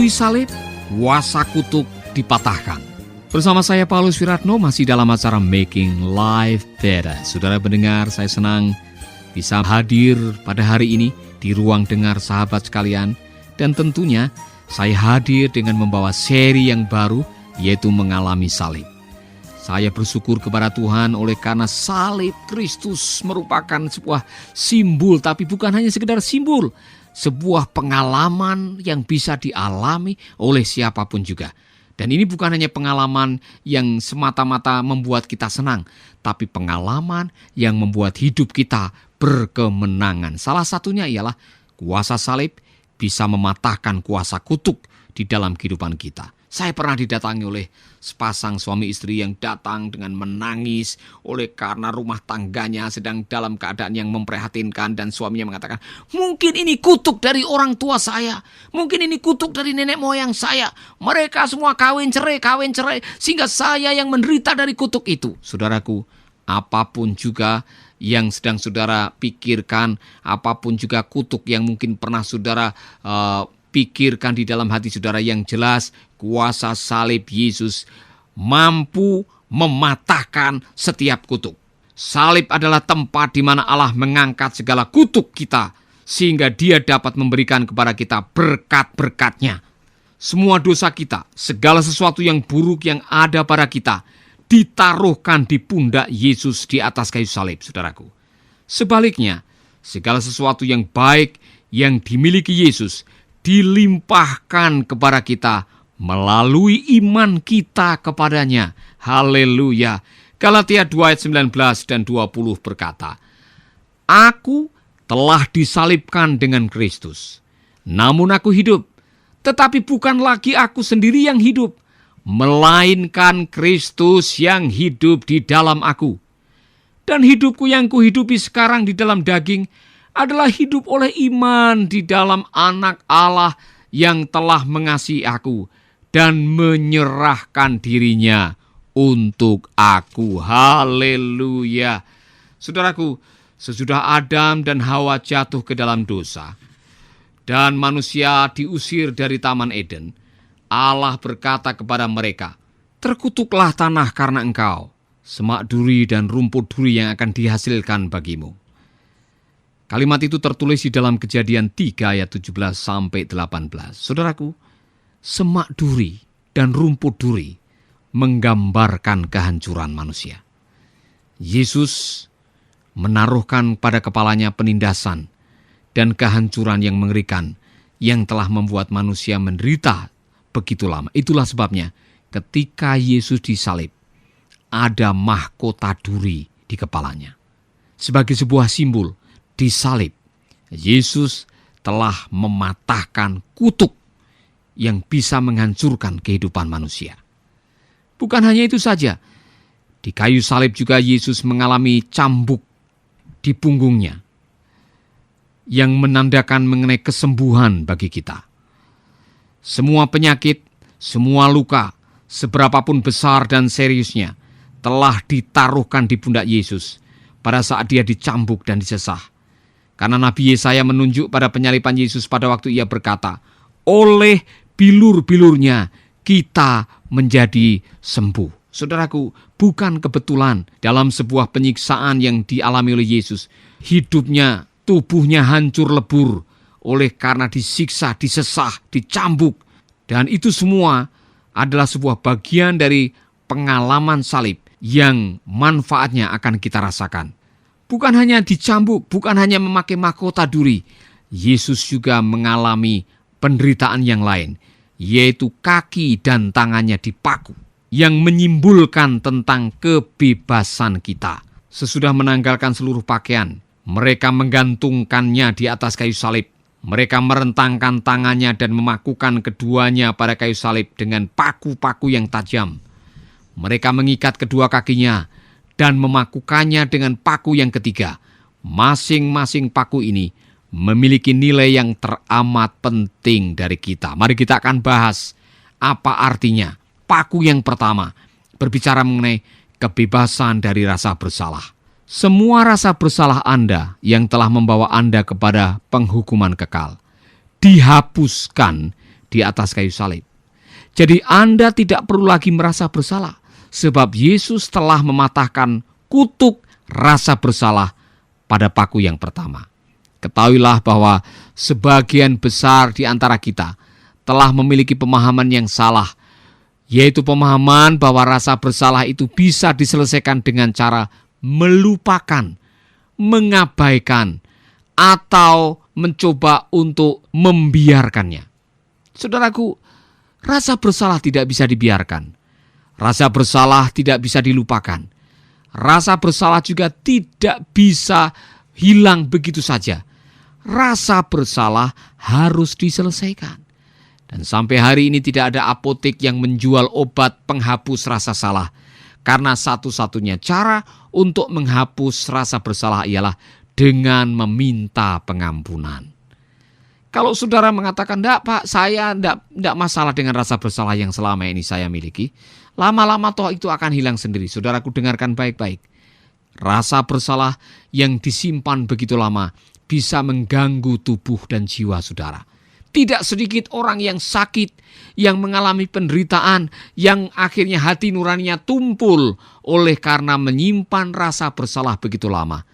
Melalui salib, kuasa kutuk dipatahkan. Bersama saya Paulus Wiratno masih dalam acara Making Life Better. Saudara pendengar, saya senang bisa hadir pada hari ini di ruang dengar sahabat sekalian. Dan tentunya saya hadir dengan membawa seri yang baru, yaitu Mengalami Salib. Saya bersyukur kepada Tuhan oleh karena salib Kristus merupakan sebuah simbol, tapi bukan hanya sekedar simbol. Sebuah pengalaman yang bisa dialami oleh siapapun juga. Dan ini bukan hanya pengalaman yang semata-mata membuat kita senang, tapi pengalaman yang membuat hidup kita berkemenangan. Salah satunya ialah kuasa salib bisa mematahkan kuasa kutuk di dalam kehidupan kita. Saya pernah didatangi oleh sepasang suami istri yang datang dengan menangis oleh karena rumah tangganya sedang dalam keadaan yang memprihatinkan, dan suaminya mengatakan, mungkin ini kutuk dari orang tua saya, mungkin ini kutuk dari nenek moyang saya. Mereka semua kawin cerai, sehingga saya yang menderita dari kutuk itu. Saudaraku, apapun juga yang sedang saudara pikirkan, apapun juga kutuk yang mungkin pernah saudara pikirkan di dalam hati saudara, yang jelas kuasa salib Yesus mampu mematahkan setiap kutuk. Salib adalah tempat di mana Allah mengangkat segala kutuk kita, sehingga Dia dapat memberikan kepada kita berkat-berkat-Nya. Semua dosa kita, segala sesuatu yang buruk yang ada pada kita, ditaruhkan di pundak Yesus di atas kayu salib, saudaraku. Sebaliknya, segala sesuatu yang baik yang dimiliki Yesus dilimpahkan kepada kita melalui iman kita kepadanya. Haleluya. Galatia 2 ayat 19 dan 20 berkata, Aku telah disalibkan dengan Kristus, namun aku hidup. Tetapi bukan lagi aku sendiri yang hidup, melainkan Kristus yang hidup di dalam aku. Dan hidupku yang kuhidupi sekarang di dalam daging adalah hidup oleh iman di dalam Anak Allah yang telah mengasihi aku dan menyerahkan dirinya untuk aku. Haleluya. Saudaraku, sesudah Adam dan Hawa jatuh ke dalam dosa dan manusia diusir dari Taman Eden, Allah berkata kepada mereka, terkutuklah tanah karena engkau, semak duri dan rumput duri yang akan dihasilkan bagimu. Kalimat itu tertulis di dalam Kejadian 3 ayat 17 sampai 18. Saudaraku, semak duri dan rumput duri menggambarkan kehancuran manusia. Yesus menaruhkan pada kepalanya penindasan dan kehancuran yang mengerikan yang telah membuat manusia menderita begitu lama. Itulah sebabnya ketika Yesus disalib, ada mahkota duri di kepalanya. Sebagai sebuah simbol, disalib, Yesus telah mematahkan kutuk yang bisa menghancurkan kehidupan manusia. Bukan hanya itu saja, di kayu salib juga Yesus mengalami cambuk di punggungnya yang menandakan mengenai kesembuhan bagi kita. Semua penyakit, semua luka, seberapapun besar dan seriusnya, telah ditaruhkan di pundak Yesus pada saat Dia dicambuk dan disesah. Karena Nabi Yesaya menunjuk pada penyaliban Yesus pada waktu Ia berkata, oleh bilur-bilurnya kita menjadi sembuh. Saudaraku, bukan kebetulan dalam sebuah penyiksaan yang dialami oleh Yesus, hidupnya, tubuhnya hancur lebur oleh karena disiksa, disesah, dicambuk. Dan itu semua adalah sebuah bagian dari pengalaman salib yang manfaatnya akan kita rasakan. Bukan hanya dicambuk, bukan hanya memakai mahkota duri, Yesus juga mengalami penderitaan yang lain, yaitu kaki dan tangannya dipaku, yang menyimbolkan tentang kebebasan kita. Sesudah menanggalkan seluruh pakaian, mereka menggantungkannya di atas kayu salib. Mereka merentangkan tangannya dan memakukan keduanya pada kayu salib dengan paku-paku yang tajam. Mereka mengikat kedua kakinya dan memakukannya dengan paku yang ketiga. Masing-masing paku ini memiliki nilai yang teramat penting dari kita. Mari kita akan bahas apa artinya. Paku yang pertama berbicara mengenai kebebasan dari rasa bersalah. Semua rasa bersalah Anda yang telah membawa Anda kepada penghukuman kekal dihapuskan di atas kayu salib. Jadi Anda tidak perlu lagi merasa bersalah, sebab Yesus telah mematahkan kutuk rasa bersalah pada paku yang pertama. Ketahuilah bahwa sebagian besar di antara kita telah memiliki pemahaman yang salah, yaitu pemahaman bahwa rasa bersalah itu bisa diselesaikan dengan cara melupakan, mengabaikan, atau mencoba untuk membiarkannya. Saudaraku, rasa bersalah tidak bisa dibiarkan. Rasa bersalah tidak bisa dilupakan. Rasa bersalah juga tidak bisa hilang begitu saja. Rasa bersalah harus diselesaikan. Dan sampai hari ini tidak ada apotek yang menjual obat penghapus rasa salah. Karena satu-satunya cara untuk menghapus rasa bersalah ialah dengan meminta pengampunan. Kalau saudara mengatakan, "Enggak Pak, saya enggak masalah dengan rasa bersalah yang selama ini saya miliki," lama-lama toh itu akan hilang sendiri. Saudaraku, dengarkan baik-baik. Rasa bersalah yang disimpan begitu lama bisa mengganggu tubuh dan jiwa saudara. Tidak sedikit orang yang sakit, yang mengalami penderitaan, yang akhirnya hati nuraninya tumpul oleh karena menyimpan rasa bersalah begitu lama.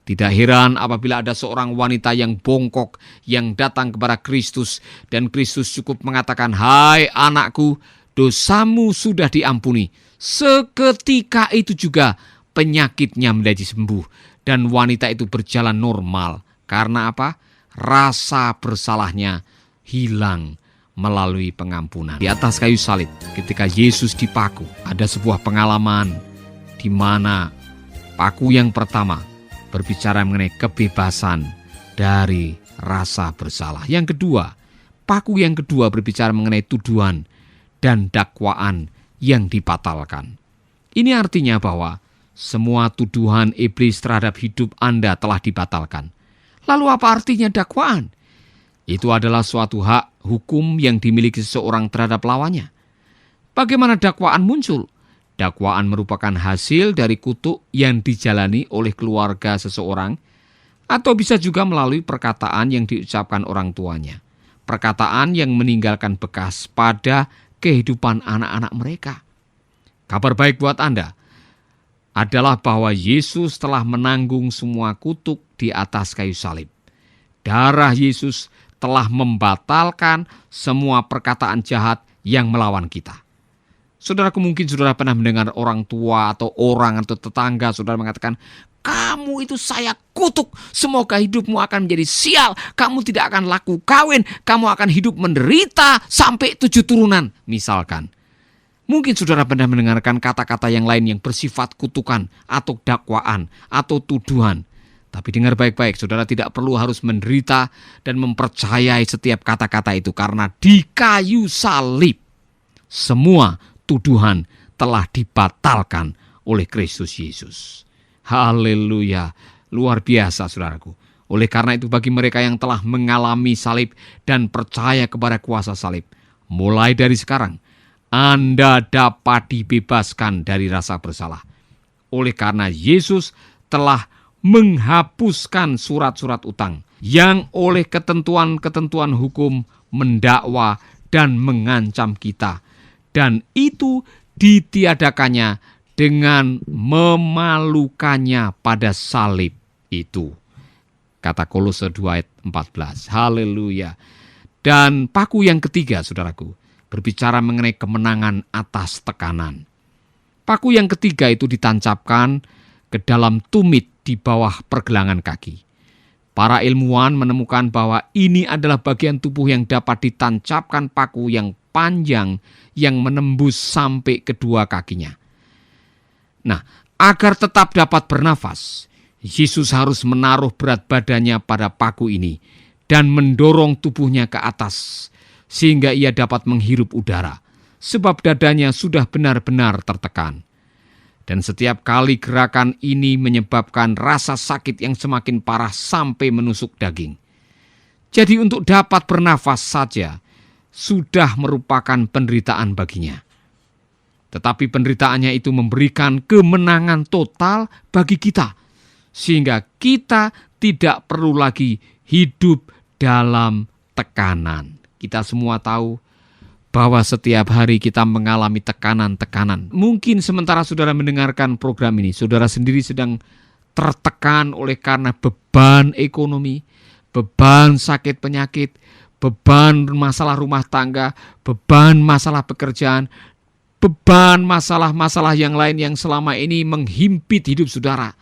Tidak heran apabila ada seorang wanita yang bongkok yang datang kepada Kristus dan Kristus cukup mengatakan, "Hai anakku, dosamu sudah diampuni." Seketika itu juga penyakitnya menjadi sembuh dan wanita itu berjalan normal. Karena apa? Rasa bersalahnya hilang melalui pengampunan. Di atas kayu salib ketika Yesus dipaku, ada sebuah pengalaman di mana paku yang pertama berbicara mengenai kebebasan dari rasa bersalah. Yang kedua, paku yang kedua berbicara mengenai tuduhan dan dakwaan yang dibatalkan. Ini artinya bahwa semua tuduhan iblis terhadap hidup Anda telah dibatalkan. Lalu apa artinya dakwaan? Itu adalah suatu hak hukum yang dimiliki seseorang terhadap lawannya. Bagaimana dakwaan muncul? Dakwaan merupakan hasil dari kutuk yang dijalani oleh keluarga seseorang, atau bisa juga melalui perkataan yang diucapkan orang tuanya. Perkataan yang meninggalkan bekas pada kehidupan anak-anak mereka. Kabar baik buat Anda adalah bahwa Yesus telah menanggung semua kutuk di atas kayu salib. Darah Yesus telah membatalkan semua perkataan jahat yang melawan kita. Saudaraku, mungkin saudara pernah mendengar orang tua atau orang atau tetangga saudara mengatakan, "Kamu itu saya kutuk, semoga hidupmu akan menjadi sial, kamu tidak akan laku kawin, kamu akan hidup menderita sampai 7 turunan. Misalkan. Mungkin saudara pernah mendengarkan kata-kata yang lain yang bersifat kutukan atau dakwaan atau tuduhan. Tapi dengar baik-baik, saudara tidak perlu harus menderita dan mempercayai setiap kata-kata itu karena di kayu salib semua tuduhan telah dibatalkan oleh Kristus Yesus. Haleluya, luar biasa saudaraku. Oleh karena itu bagi mereka yang telah mengalami salib dan percaya kepada kuasa salib, mulai dari sekarang Anda dapat dibebaskan dari rasa bersalah. Oleh karena Yesus telah menghapuskan surat-surat utang yang oleh ketentuan-ketentuan hukum mendakwa dan mengancam kita. Dan itu ditiadakannya dengan memalukannya pada salib itu. Kata Kolose 2 ayat 14. Haleluya. Dan paku yang ketiga, saudaraku, berbicara mengenai kemenangan atas tekanan. Paku yang ketiga itu ditancapkan ke dalam tumit di bawah pergelangan kaki. Para ilmuwan menemukan bahwa ini adalah bagian tubuh yang dapat ditancapkan paku yang panjang yang menembus sampai kedua kakinya. Nah, agar tetap dapat bernafas, Yesus harus menaruh berat badannya pada paku ini dan mendorong tubuhnya ke atas sehingga ia dapat menghirup udara, sebab dadanya sudah benar-benar tertekan. Dan setiap kali gerakan ini menyebabkan rasa sakit yang semakin parah sampai menusuk daging. Jadi untuk dapat bernafas saja sudah merupakan penderitaan baginya. Tetapi penderitaannya itu memberikan kemenangan total bagi kita. Sehingga kita tidak perlu lagi hidup dalam tekanan. kita semua tahu bahwa setiap hari kita mengalami tekanan-tekanan. Mungkin sementara saudara mendengarkan program ini, saudara sendiri sedang tertekan oleh karena beban ekonomi, beban sakit penyakit, beban masalah rumah tangga, beban masalah pekerjaan, beban masalah-masalah yang lain yang selama ini menghimpit hidup saudara.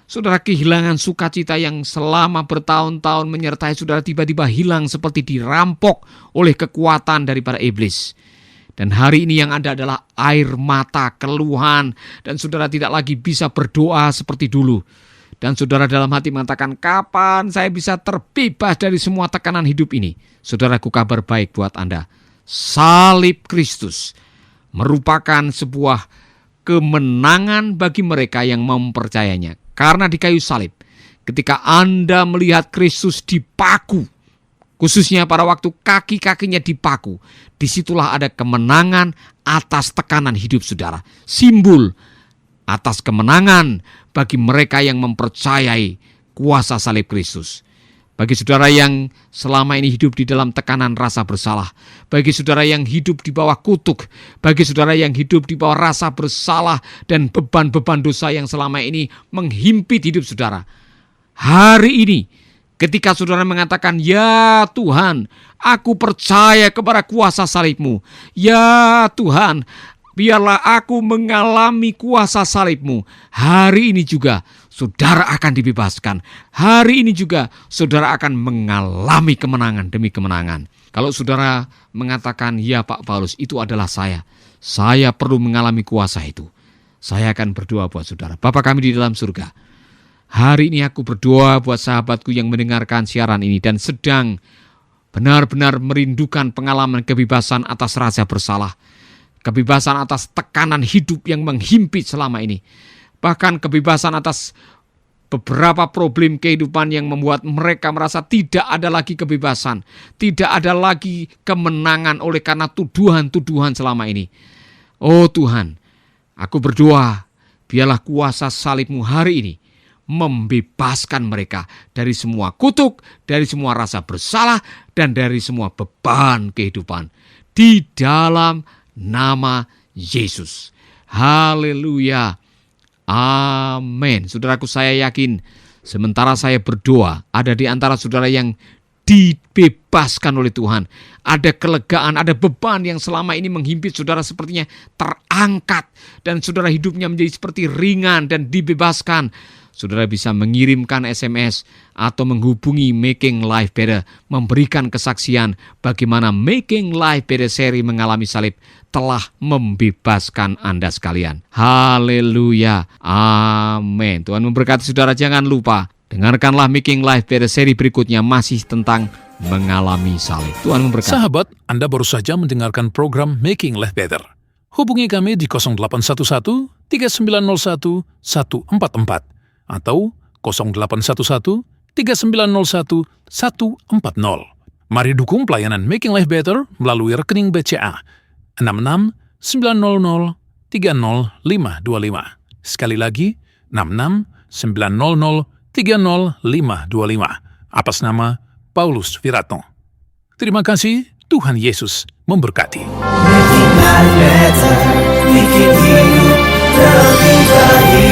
Saudara kehilangan sukacita yang selama bertahun-tahun menyertai saudara tiba-tiba hilang seperti dirampok oleh kekuatan daripada iblis. Dan hari ini yang ada adalah air mata, keluhan, dan saudara tidak lagi bisa berdoa seperti dulu. Dan saudara dalam hati mengatakan, kapan saya bisa terbebas dari semua tekanan hidup ini? Saudaraku, kabar baik buat Anda. Salib Kristus merupakan sebuah kemenangan bagi mereka yang mempercayainya. Karena di kayu salib, ketika Anda melihat Kristus dipaku, khususnya pada waktu kaki-kakinya dipaku, disitulah ada kemenangan atas tekanan hidup saudara. Simbol atas kemenangan bagi mereka yang mempercayai kuasa salib Kristus. Bagi saudara yang selama ini hidup di dalam tekanan rasa bersalah, bagi saudara yang hidup di bawah kutuk, bagi saudara yang hidup di bawah rasa bersalah dan beban-beban dosa yang selama ini menghimpit hidup saudara. Hari ini, ketika saudara mengatakan, ya Tuhan, aku percaya kepada kuasa salib-Mu. Ya Tuhan, biarlah aku mengalami kuasa salib-Mu. Hari ini juga saudara akan dibebaskan. Hari ini juga saudara akan mengalami kemenangan demi kemenangan. Kalau saudara mengatakan, ya Pak Paulus, itu adalah saya. Saya perlu mengalami kuasa itu. Saya akan berdoa buat saudara. Bapa kami di dalam surga, hari ini aku berdoa buat sahabatku yang mendengarkan siaran ini dan sedang benar-benar merindukan pengalaman kebebasan atas rasa bersalah. Kebebasan atas tekanan hidup yang menghimpit selama ini. Bahkan kebebasan atas beberapa problem kehidupan yang membuat mereka merasa tidak ada lagi kebebasan. Tidak ada lagi kemenangan oleh karena tuduhan-tuduhan selama ini. Oh Tuhan, aku berdoa, biarlah kuasa salib-Mu hari ini membebaskan mereka dari semua kutuk, dari semua rasa bersalah, dan dari semua beban kehidupan. Di dalam nama Yesus. Haleluya. Amin. Saudaraku, saya yakin sementara saya berdoa, ada di antara saudara yang dibebaskan oleh Tuhan. Ada kelegaan, ada beban yang selama ini menghimpit saudara sepertinya terangkat. Dan saudara hidupnya menjadi seperti ringan dan dibebaskan. Saudara bisa mengirimkan SMS atau menghubungi Making Life Better, memberikan kesaksian bagaimana Making Life Better seri mengalami salib telah membebaskan Anda sekalian. Haleluya. Amin. Tuhan memberkati saudara. Jangan lupa, dengarkanlah Making Life Better seri berikutnya masih tentang mengalami salib. Tuhan memberkati. Sahabat, Anda baru saja mendengarkan program Making Life Better. Hubungi kami di 0811 3901 144 atau 0811 3901 140. Mari dukung pelayanan Making Life Better melalui rekening BCA 6690030525. Sekali lagi, 6690030525. Atas nama Paulus Wiratno. Terima kasih, Tuhan Yesus memberkati. Making life better, bikin hidup lebih baik.